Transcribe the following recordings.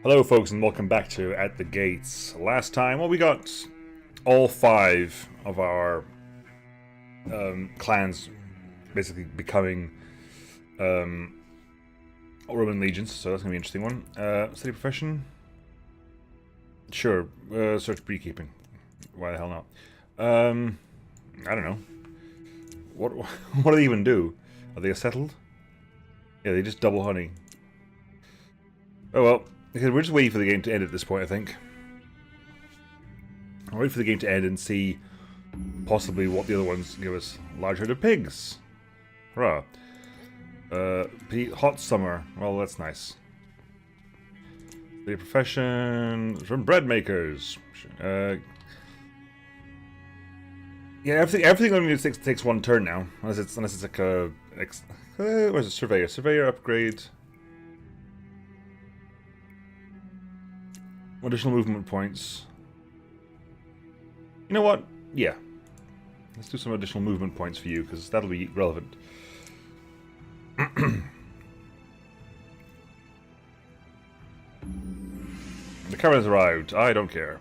Hello folks and welcome back to At the Gates. Last time, well, we got all 5 of our clans basically becoming Roman legions, so that's going to be an interesting one. Study profession? Sure, search beekeeping. Why the hell not? I don't know. What do they even do? Are they settled? Yeah, they just double honey. Oh well. Okay, we're just waiting for the game to end at this point, I think. I'll wait for the game to end and see possibly what the other ones give us. Large herd of pigs. Hurrah. Hot summer. Well, that's nice. The profession from bread makers. Yeah, everything only takes one turn now, unless it's like a where's the surveyor? Surveyor upgrade. Additional movement points. You know what? Yeah. Let's do some additional movement points for you, because that'll be relevant. The caravan has arrived. I don't care.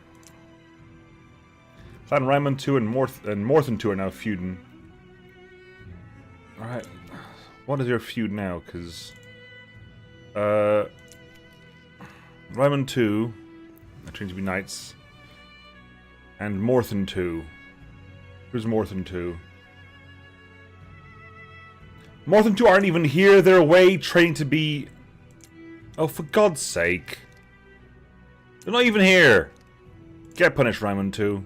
Clan Ryman 2 and Morthen 2 are now feuding. Alright. What is your feud now? Because... Ryman 2... I train to be knights. And Morthen 2. Who's Morthen 2? Morthen 2 aren't even here. They're away training to be... Oh, for God's sake. They're not even here. Get punished, Ryman 2.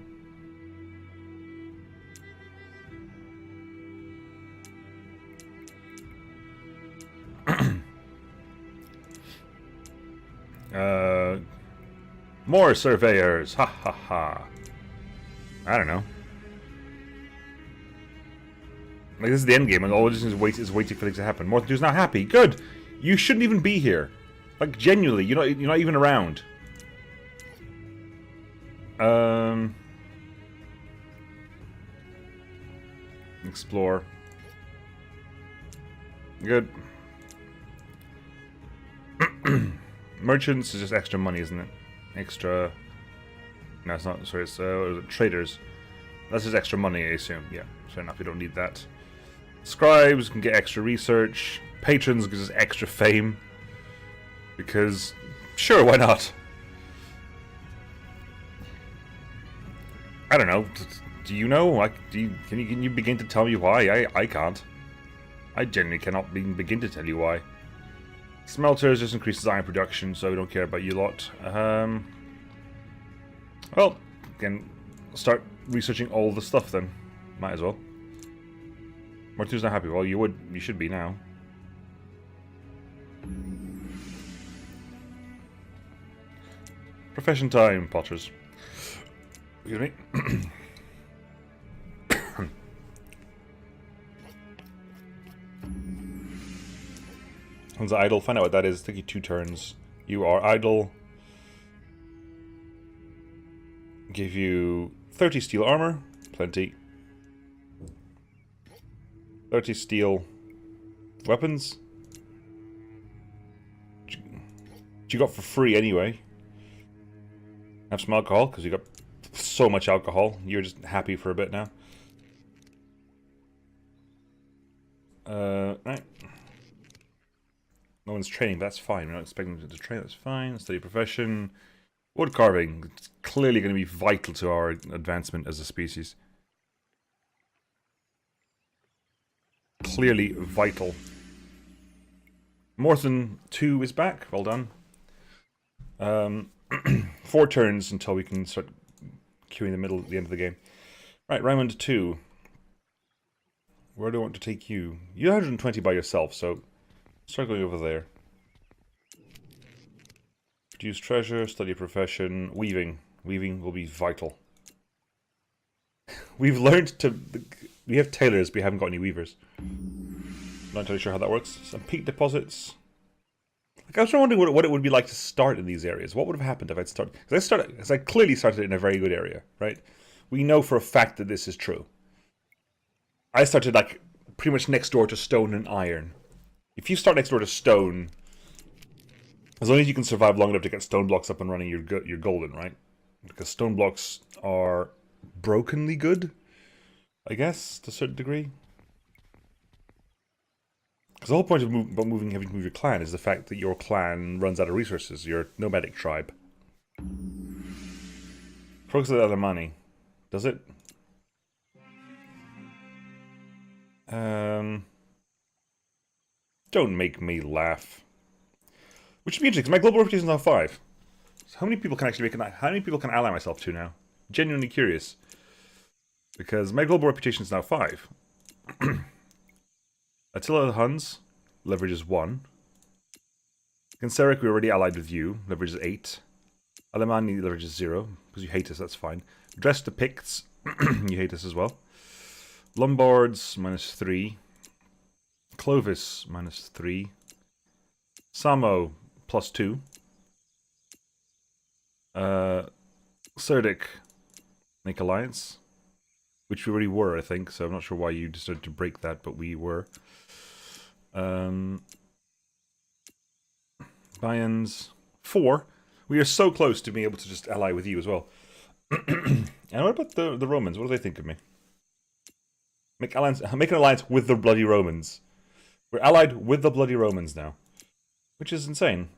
More surveyors! Ha ha ha! I don't know. Like, this is the end game, and all it is waiting for things to happen. Morthen 2 is not happy. Good! You shouldn't even be here. Like, genuinely, you're not even around. Explore. Good. Merchants is just extra money, isn't it? Extra... No, it's not. Sorry, it's traders. That's just extra money, I assume. Yeah, fair enough. We don't need that. Scribes can get extra research. Patrons gives us extra fame. Because, sure, why not? I don't know. Do you know? Like, can you begin to tell me why? I can't. I genuinely cannot begin to tell you why. Smelters just increases iron production, so we don't care about you lot. Well, again, start researching all the stuff then. Might as well. Mortu's not happy. Well, you should be now. Profession time, Potters. Excuse me. One's idle. Find out what that is. Take you 2 turns. You are idle. Give you 30 steel armor. Plenty. 30 steel weapons. Which you got for free anyway. Have some alcohol, because you got so much alcohol. You're just happy for a bit now. Right. No one's training, but that's fine. We're not expecting them to train, that's fine. Study profession. Wood carving. It's clearly going to be vital to our advancement as a species. Clearly vital. Morthen 2 is back. Well done. 4 turns until we can start queuing the end of the game. Right, Raymond 2. Where do I want to take you? You're 120 by yourself, so start going over there. Produce treasure, study profession, weaving. Weaving will be vital. We've learned to... We have tailors, but we haven't got any weavers. Not entirely sure how that works. Some peat deposits. Like, I was wondering what it would be like to start in these areas. What would have happened if I'd started? Because I clearly started in a very good area, right? We know for a fact that this is true. I started, like, pretty much next door to stone and iron. If you start next door to stone, as long as you can survive long enough to get stone blocks up and running, you're golden, right? Because stone blocks are brokenly good, I guess, to a certain degree. Because the whole point of having to move your clan is the fact that your clan runs out of resources. You're a nomadic tribe. Focus on other money. Does it? Don't make me laugh. Which should be interesting, because my global reputation is now 5. So how many people can actually how many people can I ally myself to now? Genuinely curious. Because my global reputation is now 5. Attila the Huns, leverage is 1. Genseric, we already allied with you, leverage is 8. Alemanni, leverage is 0, because you hate us, that's fine. Dress the Picts, you hate us as well. Lombards, -3. Clovis, -3. Samo, +2. Serdic, make alliance. Which we already were, I think, so I'm not sure why you decided to break that, but we were. Bayans, 4. We are so close to being able to just ally with you as well. And what about the Romans? What do they think of me? Make an alliance with the bloody Romans. We're allied with the bloody Romans now. Which is insane.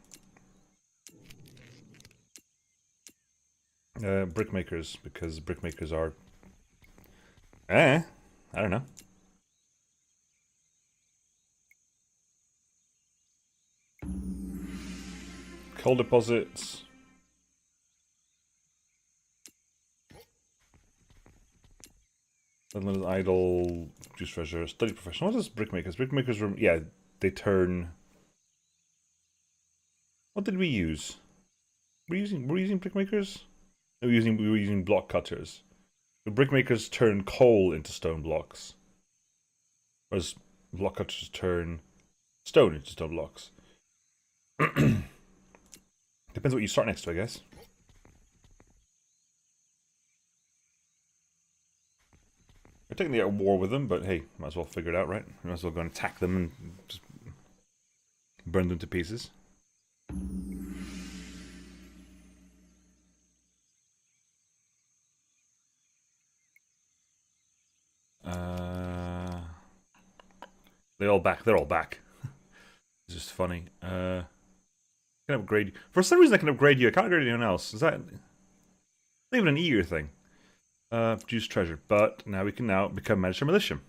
Brickmakers, because brickmakers are... I don't know. Coal deposits. Unlimited idle, juice treasure, study professional. What is brickmakers? Brickmakers, yeah, they turn... What did we use? Were we using brickmakers? No, we were using block cutters. The brickmakers turn coal into stone blocks. Whereas block cutters turn stone into stone blocks. Depends what you start next to, I guess. We're technically at war with them, but hey, might as well figure it out, right? Might as well go and attack them and just burn them to pieces. They're all back. It's just funny. I can upgrade. For some reason I can upgrade you. I can't upgrade anyone else. Is that not even an EU thing? Produce treasure. But now we can become Magister Militium.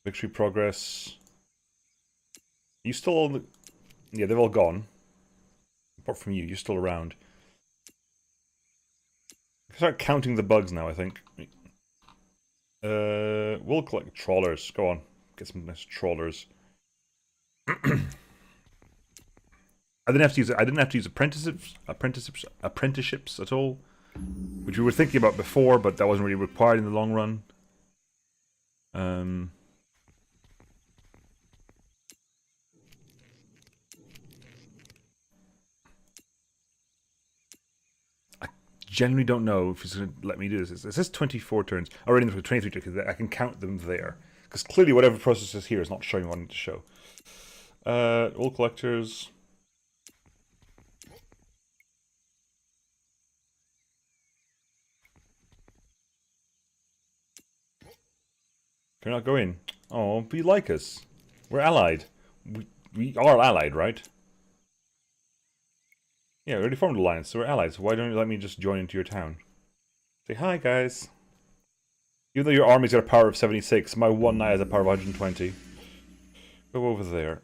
Victory progress. You still all... Yeah, they've all gone. Apart from you. You're still around. I can start counting the bugs now, I think. We'll collect trawlers. Go on. Get some nice trawlers. I didn't have to use apprenticeships at all, which we were thinking about before, but that wasn't really required in the long run. I genuinely don't know if he's going to let me do this. It says 24 turns. Already for 23 turns, because I can count them there. Because clearly whatever process is here is not showing what I need to show. All collectors. Can I not go in? Oh, but you like us. We're allied. We are allied, right? Yeah, we already formed an alliance, so we're allies. So why don't you let me just join into your town? Say hi, guys. Even though your army's got a power of 76, my one knight has a power of 120. Go over there.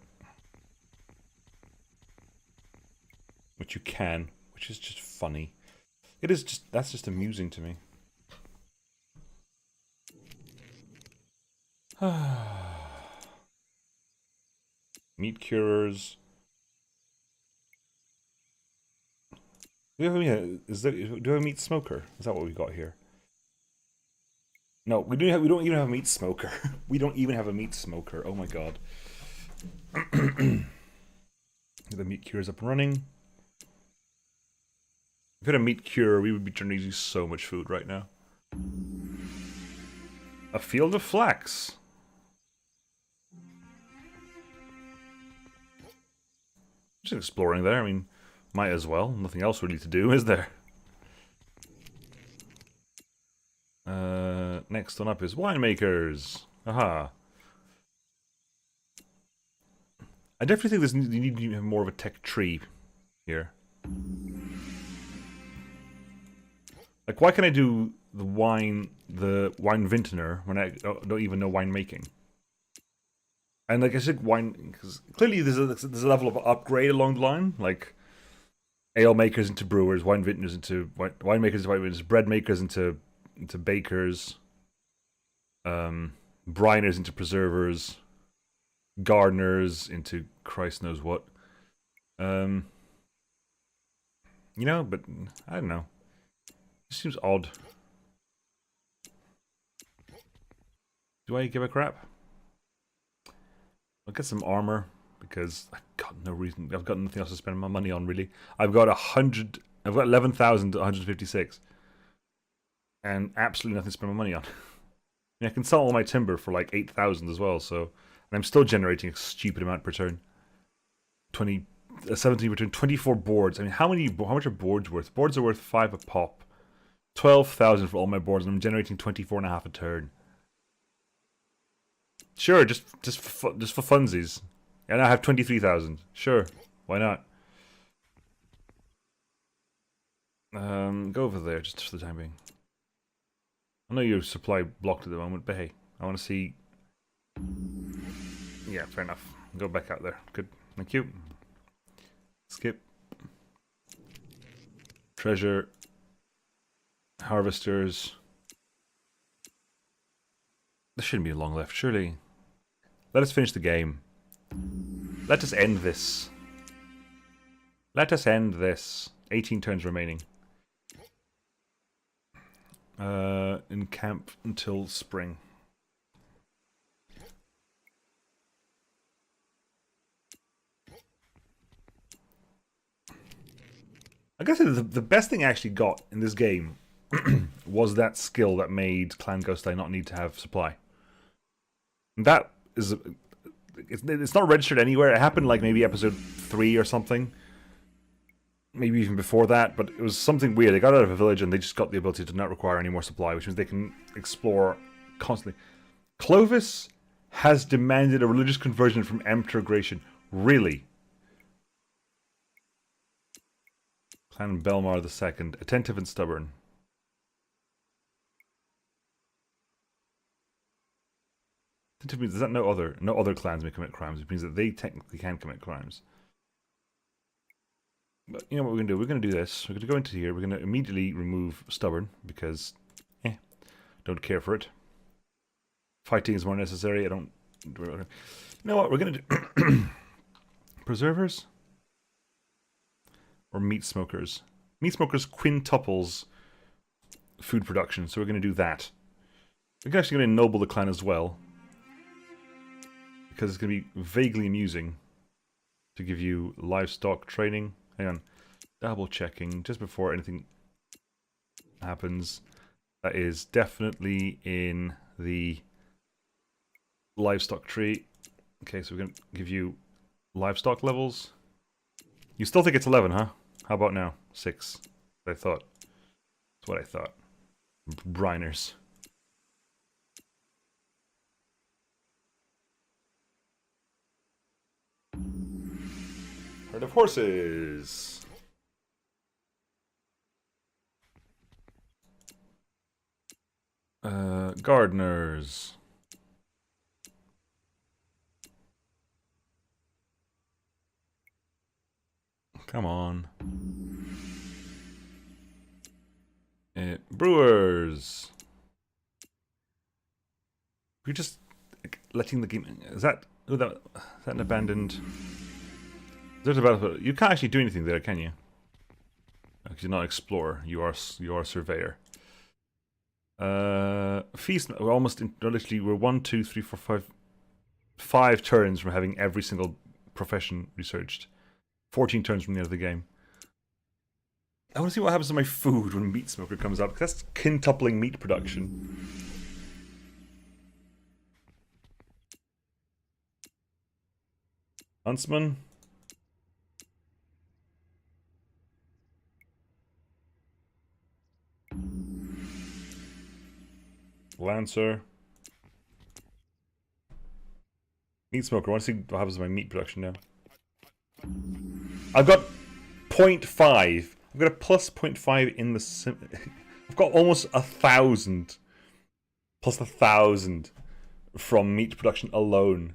Which you can, which is just funny. It is just, that's just amusing to me. Meat curers. Do we have a meat smoker? Is that what we got here? No, we don't even have a meat smoker. We don't even have a meat smoker. Oh my god. The meat cure is up and running. If we had a meat cure, we would be generating so much food right now. A field of flax. Just exploring there. I mean, might as well. Nothing else really to do, is there? Next one up is winemakers. Aha. I definitely think you need more of a tech tree here. Like, why can I do the wine vintner when I don't even know winemaking? And like I said, wine, because clearly there's a level of upgrade along the line, like ale makers into brewers, wine vintners into winemakers into winemakers, bread makers into bakers, briners into preservers, gardeners into Christ knows what. You know, but I don't know. It seems odd. Do I give a crap? I'll get some armor because I've got no reason. I've got nothing else to spend my money on really. I've got 11,156, and absolutely nothing to spend my money on. I can sell all my timber for like 8,000 as well. So, and I'm still generating a stupid amount per turn. 17 per turn, 24 boards. I mean, how much are boards worth? Boards are worth 5 a pop. 12,000 for all my boards, and I'm generating 24.5 a turn. Sure, just for funsies. And I have 23,000. Sure, why not? Go over there just for the time being. I know your supply blocked at the moment, but hey, I want to see. Yeah, fair enough. Go back out there. Good, thank you. Skip. Treasure. Harvesters. There shouldn't be long left, surely. Let us finish the game. Let us end this. Let us end this. 18 turns remaining. In camp until spring. I guess the best thing I actually got in this game was that skill that made Clan Ghosteye not need to have supply. And that is... It's not registered anywhere. It happened like maybe episode 3 or something. Maybe even before that, but it was something weird. They got out of a village and they just got the ability to not require any more supply, which means they can explore constantly. Clovis has demanded a religious conversion from Emtergration. Really? Clan Belmar II, attentive and stubborn. Attentive means that no other clans may commit crimes. It means that they technically can commit crimes. But you know what we're going to do? We're going to do this. We're going to go into here. We're going to immediately remove stubborn because, don't care for it. Fighting is more necessary. I don't... You know what? We're going to do... Preservers? Or meat smokers? Meat smokers quintuples food production, so we're going to do that. We're actually going to ennoble the clan as well. Because it's going to be vaguely amusing to give you livestock training. Hang on. Double checking just before anything happens. That is definitely in the livestock tree. Okay, so we're going to give you livestock levels. You still think it's 11, huh? How about now? 6. I thought. That's what I thought. Briners. Herd of horses. Gardeners. Come on. Brewers. We're just letting the game... Is that an abandoned... There's about... You can't actually do anything there, can you? Because you're not explorer. You are surveyor. Feast... We're almost... Literally, we're 1, 2, 3, 4, 5... 5 turns from having every single profession researched. 14 turns from the end of the game. I want to see what happens to my food when Meat Smoker comes up, because that's quintupling meat production. Huntsman. Lancer. Meat smoker. I want to see what happens to my meat production now. I've got 0.5. I've got a plus 0.5 in the sim. I've got almost 1,000. Plus 1,000 from meat production alone.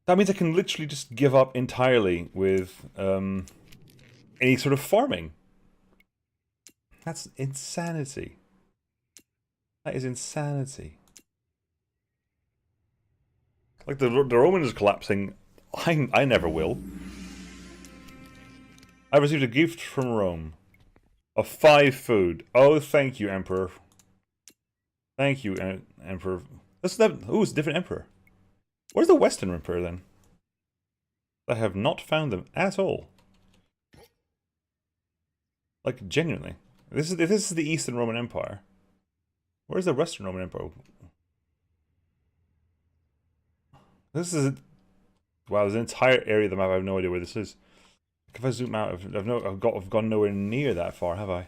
That means I can literally just give up entirely with any sort of farming. That's insanity. That is insanity. Like the Roman is collapsing. I never will. I received a gift from Rome of 5 food. Oh, thank you, Emperor. Thank you, Emperor. Ooh, it's a different Emperor. Where's the Western Emperor then? I have not found them at all. Like genuinely, this is the Eastern Roman Empire. Where's the Western Roman Empire? This is wow. There's an entire area of the map. I have no idea where this is. If I zoom out, I've gone nowhere near that far, have I?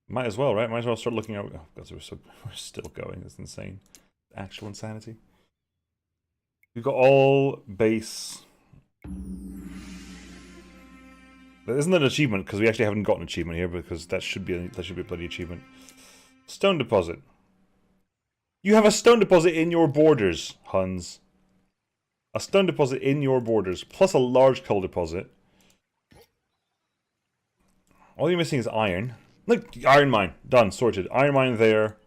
Might as well, right? Might as well start looking out. Oh god, we're still going. That's insane. Actual insanity. We've got all base. But isn't that an achievement? Because we actually haven't got an achievement here, because that should be a bloody achievement. Stone deposit. You have a stone deposit in your borders, Huns. A stone deposit in your borders, plus a large coal deposit. All you're missing is iron. Look, iron mine. Done, sorted. Iron mine there.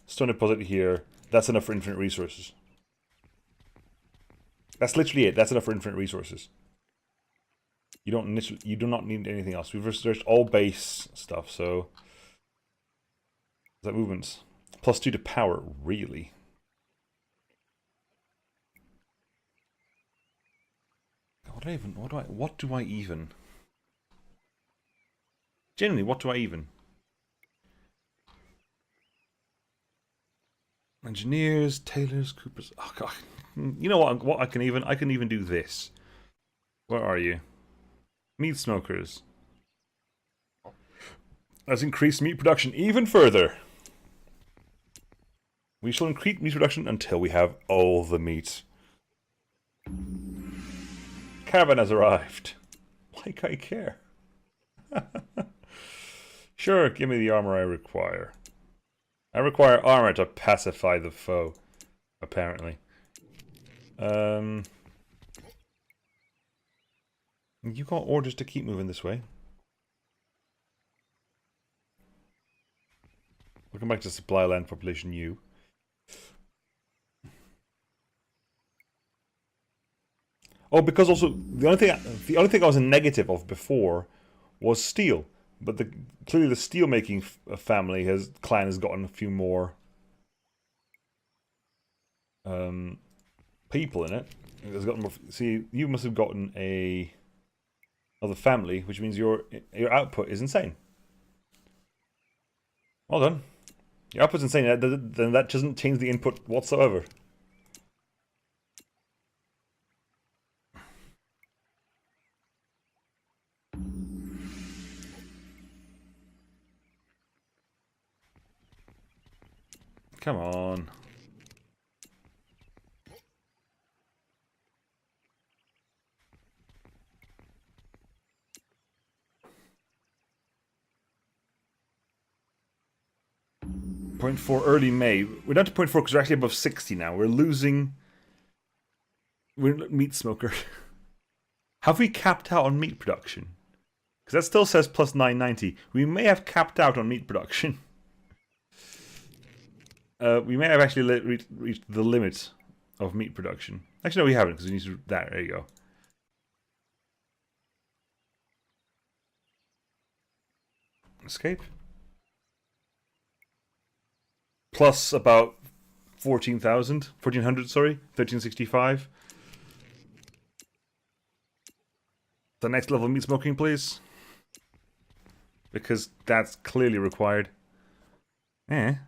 Stone deposit here. That's enough for infinite resources. That's literally it. That's enough for infinite resources. You do not need anything else. We've researched all base stuff, so is that movements? +2 to power, really? What do I even? Generally, what do I even? Engineers, tailors, coopers. Oh god. You know what I can even do this. Where are you? Meat smokers. Let's increase meat production even further. We shall increase meat production until we have all the meat. Caravan has arrived. Like I care. Sure, give me the armor I require. I require armor to pacify the foe, apparently. You got orders to keep moving this way. Welcome back to supply land population U. Oh, because also the only thing I was a negative of before was steel, but clearly the steel making clan has gotten a few more people in it. It's gotten more. See, you must have gotten another family, which means your output is insane. Well done. Your output's insane. Then that doesn't change the input whatsoever. Come on. .4 early May. We're down to .4 because we're actually above 60 now. We're losing. We're meat smoker. Have we capped out on meat production? Because that still says plus 990. We may have capped out on meat production. We may have actually reached the limit of meat production. Actually, no, we haven't, because we need to. There you go. Escape. Plus about 1400, sorry. 1365. The next level of meat smoking, please. Because that's clearly required. The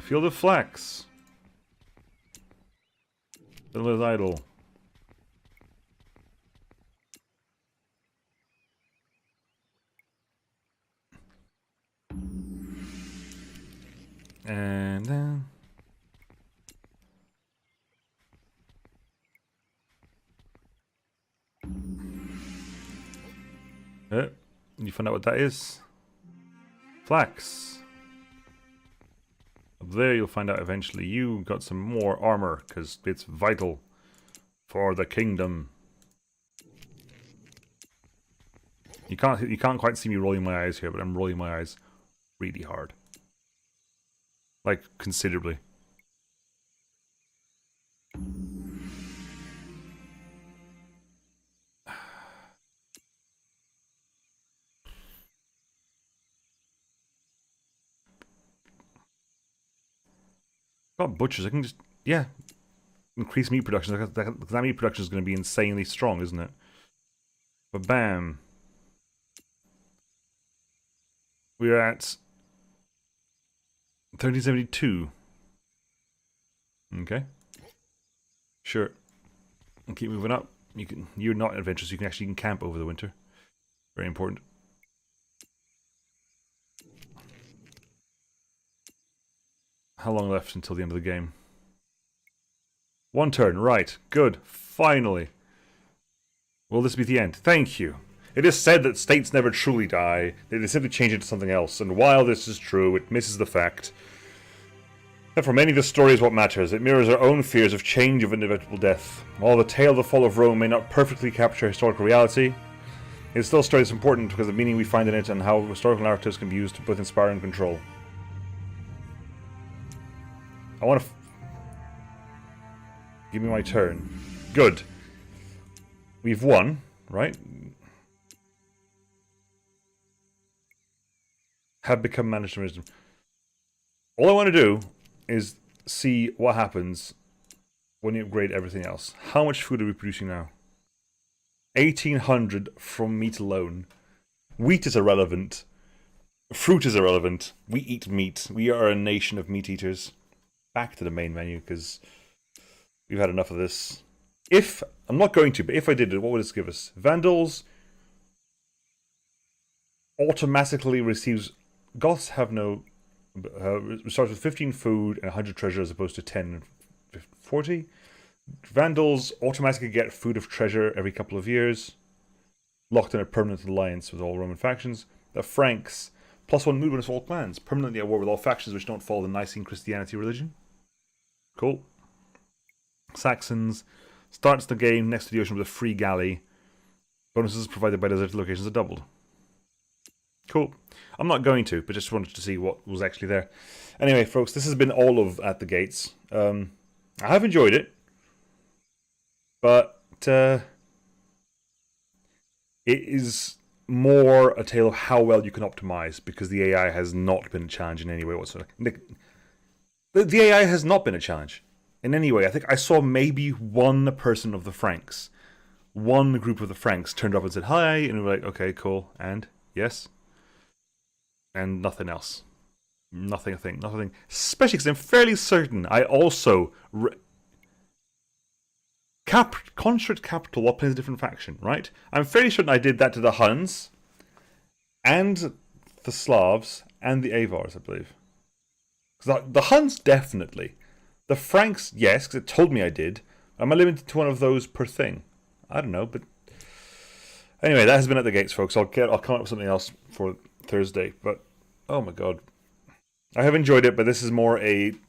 field of flax. The is idle. And then... you find out what that is? Flax. Up there you'll find out eventually. You got some more armor, because it's vital for the kingdom. You can't quite see me rolling my eyes here, but I'm rolling my eyes really hard. Like, considerably. Got butchers, I can just, yeah, increase meat production. That meat production is going to be insanely strong, isn't it? But bam. We're at 1372. Okay. Sure. And keep moving up. You're not adventurous, you can camp over the winter. Very important. How long left until the end of the game? 1 turn, right. Good. Finally. Will this be the end? Thank you. It is said that states never truly die. They simply change into something else. And while this is true, it misses the fact that for many the story is what matters. It mirrors our own fears of change, of inevitable death. While the tale of the fall of Rome may not perfectly capture historical reality, it still story is important because of the meaning we find in it and how historical narratives can be used to both inspire and control. I want to... Give me my turn. Good. We've won, right? Have become Magister wisdom. All I want to do is see what happens when you upgrade everything else. How much food are we producing now? 1,800 from meat alone. Wheat is irrelevant. Fruit is irrelevant. We eat meat. We are a nation of meat eaters. Back to the main menu, because we've had enough of this. If, I'm not going to, but if I did it, what would this give us? Vandals automatically receives... Goths have no... starts with 15 food and 100 treasure as opposed to 10 and 40. Vandals automatically get food of treasure every couple of years. Locked in a permanent alliance with all Roman factions. The Franks, +1 mood bonus for all clans. Permanently at war with all factions which don't follow the Nicene Christianity religion. Cool. Saxons, starts the game next to the ocean with a free galley. Bonuses provided by deserted locations are doubled. Cool. I'm not going to, but just wanted to see what was actually there. Anyway, folks, this has been all of At the Gates. I have enjoyed it, but it is more a tale of how well you can optimize, because the AI has not been a challenge in any way whatsoever. The AI has not been a challenge in any way. I think I saw maybe one person of the Franks, one group of the Franks turned up and said hi, and we were like, okay, cool, and yes, and nothing else. Nothing. Especially because I'm fairly certain I also Conscript Capital, what plays a different faction, right? I'm fairly certain I did that to the Huns, and the Slavs, and the Avars, I believe. The Huns, definitely. The Franks, yes, because it told me I did. Am I limited to one of those per thing? I don't know, but... Anyway, that has been At the Gates, folks. I'll come up with something else for Thursday, but... Oh my god. I have enjoyed it, but this is more an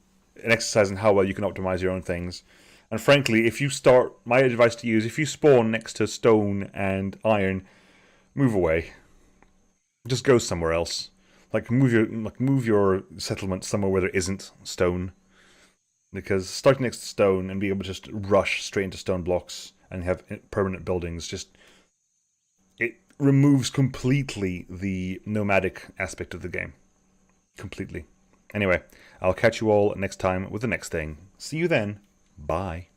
exercise in how well you can optimize your own things. And frankly, if you start... My advice to you is, if you spawn next to stone and iron, move away. Just go somewhere else. Move your settlement somewhere where there isn't stone. Because starting next to stone and being able to just rush straight into stone blocks and have permanent buildings, just... It removes completely the nomadic aspect of the game. Completely. Anyway, I'll catch you all next time with the next thing. See you then. Bye.